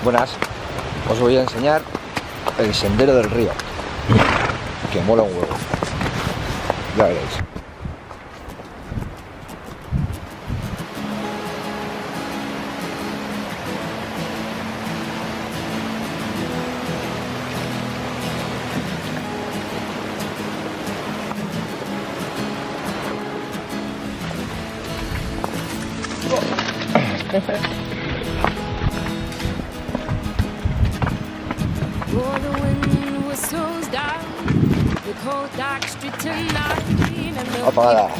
Buenas, os voy a enseñar el sendero del río, que mola un huevo, ya veréis. Oh, the wind whistles down the cold dark street tonight, and the Apagada.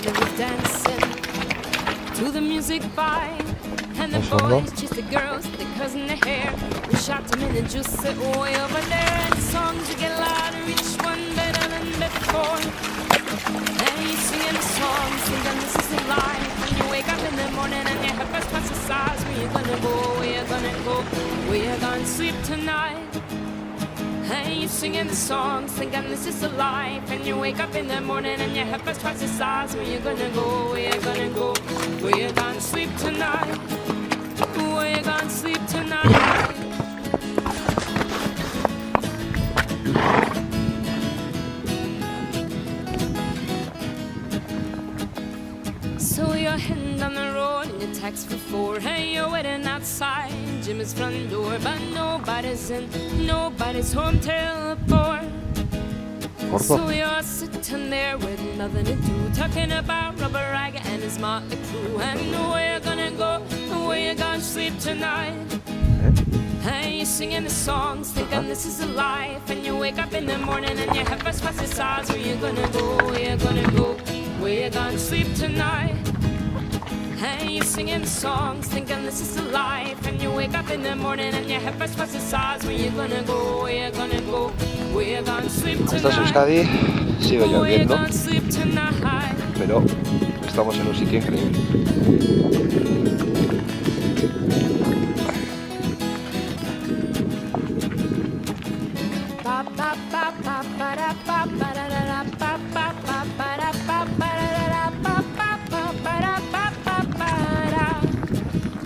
people are dancing to the music vibe, and the Fondo. boys chase the girls, they cousin their hair. We shot them in the juice way over there, and the songs you get louder, each one better than before. And you singing the songs, thinking this is the life. When you wake up in the morning and your head first past the sides, where you gonna go? Where you gonna go? Where you gonna sleep tonight? And you singing the songs, thinking this is the life. And you wake up in the morning and your head first twice the size. Where you gonna go? Where you gonna go? Where you gonna sleep tonight? Where you gonna sleep tonight? So you're heading down the road and you text for 4. Hey, you're waiting outside Jimmy's front door, but nobody's in, nobody's home till 4. So you're sitting there with nothing to do, talking about Rubber Rag and his motley crew. And where you gonna go, where you gonna sleep tonight? And you're singing the songs, thinking this is a life. And you wake up in the morning and your head first past the sides. Where you gonna go, where you gonna go? Where you gonna sleep tonight? And you're singing the songs, thinking this is a life. And you wake up in the morning and your head first past the sides. Where you gonna go, where you gonna go? Where you gonna sleep Esta es tonight? Euskadi, sigue Where you lloviendo, gonna sleep tonight? pero estamos en un sitio increíble. Ba ba ba ba ba da ba ba da da da ba ba ba ba da ba ba da da da ba ba ba ba da ba ba ba da.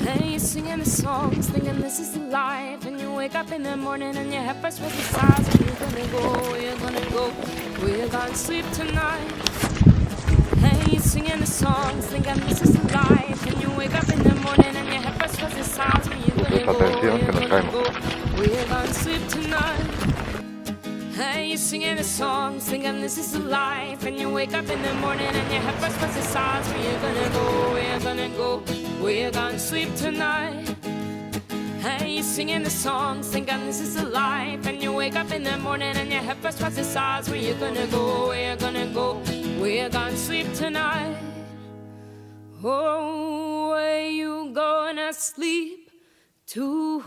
And you're singing the songs, thinking this is the life. And you wake up in the morning and your head first was the size. Where you gonna go? Where you gonna go? Where you gonna sleep tonight? And you're singing the songs, thinking this is the life. And you wake up in the morning and your head first was the size. Where you gonna go? Where you gonna go? Where you gonna sleep tonight? And you're singing the songs, thinking this is the life. And you wake up in the morning and your head first puts the sides. Where you gonna go? Where you gonna go? Where you gonna sleep tonight? And you're singing the songs, thinking this is the life. And you wake up in the morning and your head first puts the sides. Where you gonna go? Where you gonna go? Where you gonna sleep tonight? Oh, where you gonna sleep tonight?